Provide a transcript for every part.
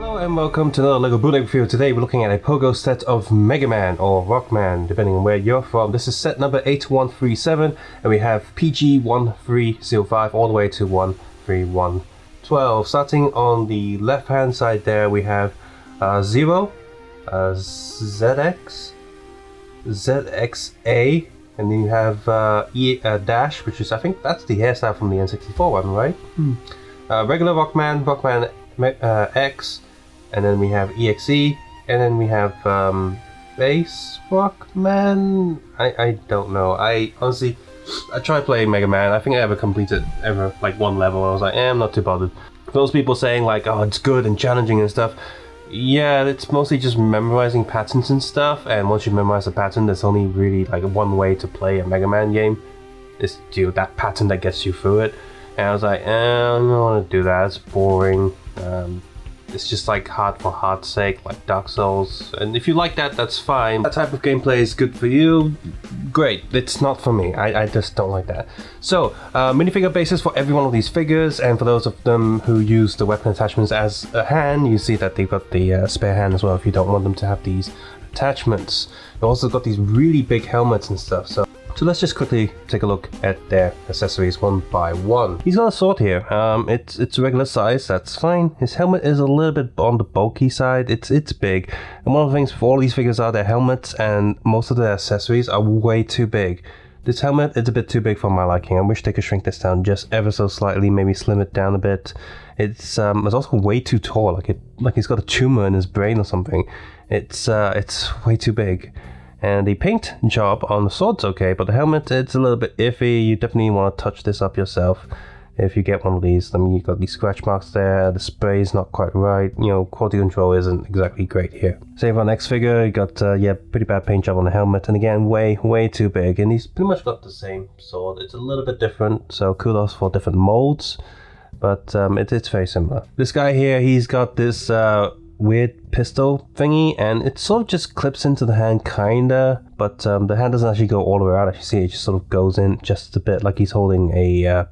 Hello and welcome to another LEGO Bootleg review. Today we're looking at a Pogo set of Megaman or Rockman, depending on where you're from. This is set number 8137 and we have PG8305 all the way to 13112. Starting on the left hand side there we have Zero, ZX, ZXA, and then you have Dash, which is, I think that's the hairstyle from the N64 one, right? Regular Rockman, Rockman X, and then we have EXE, and then we have Base Rockman. I don't know. I honestly, I tried playing Mega Man. I think I ever completed like one level. I was like, I'm not too bothered. Those people saying like, oh, it's good and challenging and stuff. Yeah, it's mostly just memorizing patterns and stuff. And once you memorize a pattern, there's only really like one way to play a Mega Man game. It's that pattern that gets you through it. And I was like, I don't want to do that. It's boring. It's just like hard for hard's sake, like Dark Souls. And if you like that, that's fine. That type of gameplay is good for you. Great. It's not for me. I just don't like that. So, minifigure bases for every one of these figures. And for those of them who use the weapon attachments as a hand, you see that they've got the spare hand as well if you don't want them to have these attachments. They've also got these really big helmets and stuff. So let's just quickly take a look at their accessories one by one. He's got a sword here. It's regular size, that's fine. His helmet is a little bit on the bulky side. It's big. And one of the things for all these figures are their helmets, and most of their accessories are way too big. This helmet, it's a bit too big for my liking. I wish they could shrink this down just ever so slightly, maybe slim it down a bit. It's also way too tall, like he's got a tumor in his brain or something. It's way too big. And the paint job on the sword's okay, but the helmet, it's a little bit iffy. You definitely want to touch this up yourself if you get one of these. I mean, you've got these scratch marks there, the spray is not quite right, you know, quality control isn't exactly great here. Same for the next figure, you got, pretty bad paint job on the helmet, and again, way too big. And he's pretty much got the same sword. It's a little bit different, so kudos for different molds, but it's very similar. This guy here, he's got this weird pistol thingy, and it sort of just clips into the hand kinda, but the hand doesn't actually go all the way out. As you see, it just sort of goes in just a bit, like he's holding a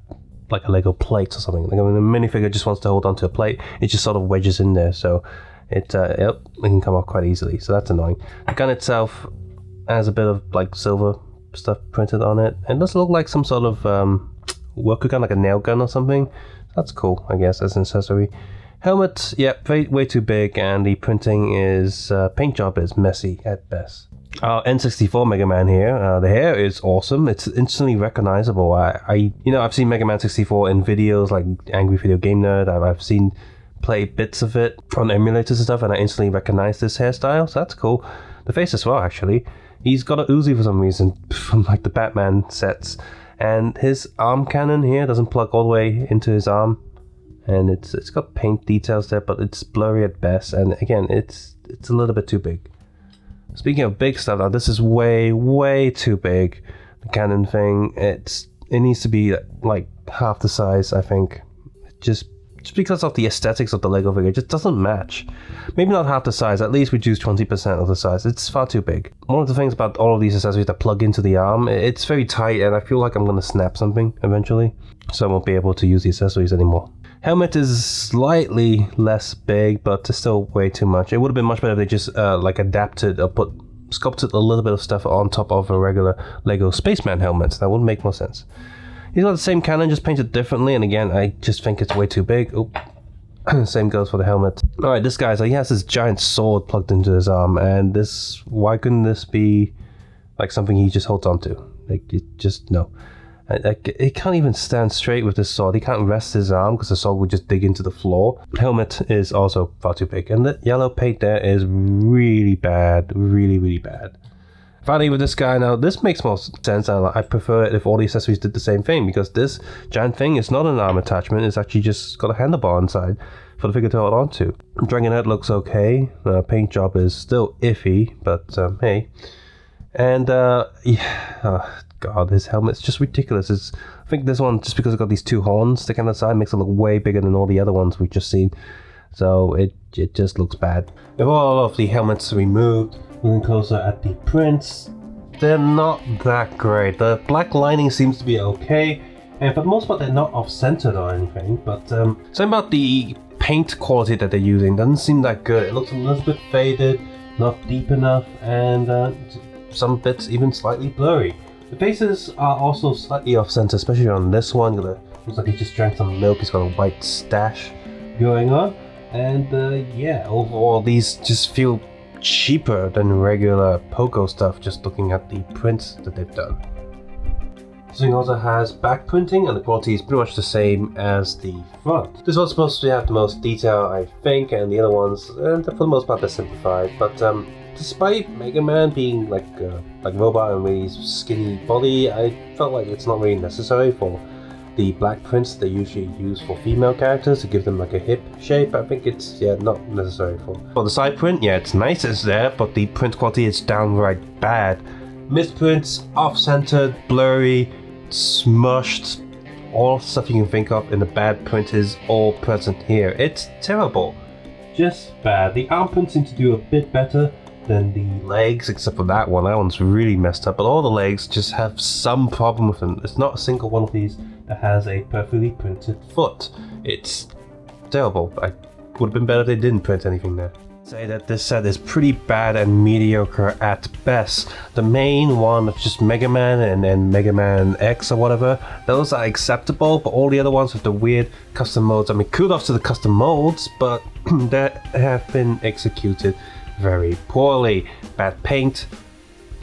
like a Lego plate or something. Like when a minifigure just wants to hold onto a plate, it just sort of wedges in there, so it can come off quite easily, so that's annoying. The gun itself has a bit of like silver stuff printed on it, and it does look like some sort of worker gun, like a nail gun or something. That's cool, I guess, as an accessory. Helmet, yeah, way too big, and the printing is, paint job is messy at best. N64 Mega Man here, the hair is awesome, it's instantly recognizable. I've seen Mega Man 64 in videos like Angry Video Game Nerd, I've seen play bits of it on emulators and stuff, and I instantly recognize this hairstyle, so that's cool. The face as well, actually. He's got a Uzi for some reason, from like the Batman sets, and his arm cannon here doesn't plug all the way into his arm. And it's got paint details there, but it's blurry at best. And again, it's a little bit too big. Speaking of big stuff, now this is way too big. The cannon thing, it needs to be like half the size, I think. Just because of the aesthetics of the Lego figure, it just doesn't match. Maybe not half the size, at least reduce 20% of the size. It's far too big. One of the things about all of these accessories that plug into the arm, it's very tight, and I feel like I'm going to snap something eventually, so I won't be able to use the accessories anymore. Helmet is slightly less big, but it's still way too much. It would have been much better if they just like adapted or sculpted a little bit of stuff on top of a regular Lego Spaceman helmet. That would make more sense. He's got the same cannon, just painted differently, and again, I just think it's way too big. Oop. Same goes for the helmet. Alright, this guy, so he has this giant sword plugged into his arm, and why couldn't this be like something he just holds onto? Like, no. He can't even stand straight with this sword. He can't rest his arm because the sword would just dig into the floor. Helmet is also far too big, and the yellow paint there is really bad, really bad. Finally, with this guy now, this makes more sense, and I prefer it if all the accessories did the same thing, because this giant thing is not an arm attachment, it's actually just got a handlebar inside for the figure to hold on to. Dragon Head looks okay, the paint job is still iffy, but hey. And God, his helmet's just ridiculous. I think this one, just because it's got these two horns sticking on the side, makes it look way bigger than all the other ones we've just seen. So it just looks bad. With all of the helmets removed, looking closer at the prints, they're not that great. The black lining seems to be okay, and for the most part they're not off-centered or anything, but something about the paint quality that they're using doesn't seem that good. It looks a little bit faded, not deep enough, and some bits even slightly blurry. The faces are also slightly off-center, especially on this one. Looks like he just drank some milk. He's got a white stash going on. And yeah, overall these just feel cheaper than regular Pogo stuff, just looking at the prints that they've done. This thing also has back printing, and the quality is pretty much the same as the front. This one's supposed to have the most detail, I think, and the other ones, for the most part, they're simplified. But despite Megaman being like robot and really skinny body, I felt like it's not really necessary for the black prints they usually use for female characters to give them like a hip shape. I think it's not necessary for. For the side print, yeah, it's nice, it's there, but the print quality is downright bad. Misprints, off-centered, blurry, smushed, all stuff you can think of in the bad print is all present here. It's terrible. Just bad. The arm print seems to do a bit better than the legs, except for that one. That one's really messed up, but all the legs just have some problem with them. There's not a single one of these that has a perfectly printed foot. It's terrible. I would have been better if they didn't print anything there. Say that this set is pretty bad and mediocre at best. The main one of just Megaman and then Megaman X or whatever, those are acceptable, but all the other ones with the weird custom modes, I mean, kudos to the custom modes, but they have been executed very poorly. Bad paint,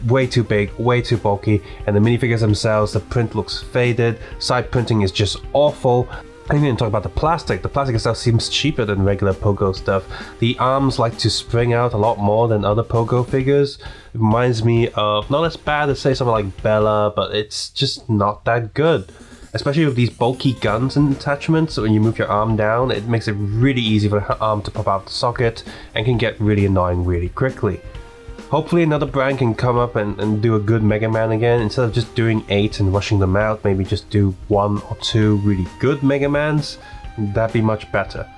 way too big, way too bulky, and the minifigures themselves, the print looks faded, side printing is just awful. I didn't even talk about the plastic. The plastic itself seems cheaper than regular Pogo stuff. The arms like to spring out a lot more than other Pogo figures. It reminds me of, not as bad as say something like Bella, but it's just not that good. Especially with these bulky guns and attachments, so when you move your arm down, it makes it really easy for the arm to pop out the socket and can get really annoying really quickly. Hopefully another brand can come up and do a good Mega Man again. Instead of just doing 8 and rushing them out, maybe just do 1 or 2 really good Mega Mans. That'd be much better.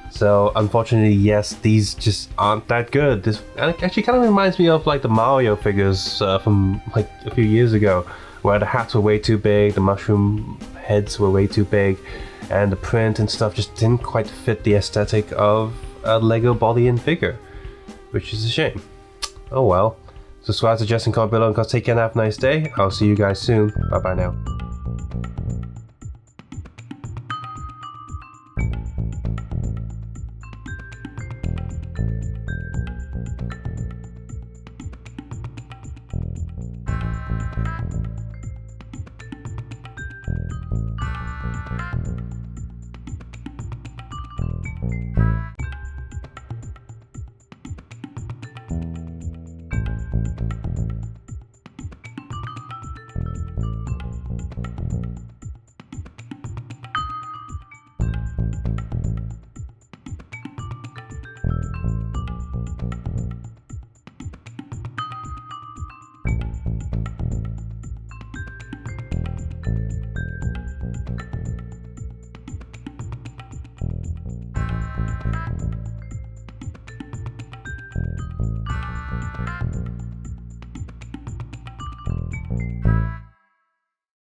So unfortunately, yes, these just aren't that good. This actually kind of reminds me of like the Mario figures from like a few years ago, where the hats were way too big, the mushroom heads were way too big, and the print and stuff just didn't quite fit the aesthetic of a Lego body and figure, which is a shame. Oh well. Subscribe, suggest, and comment below, and take care and have a nice day. I'll see you guys soon. Bye bye now.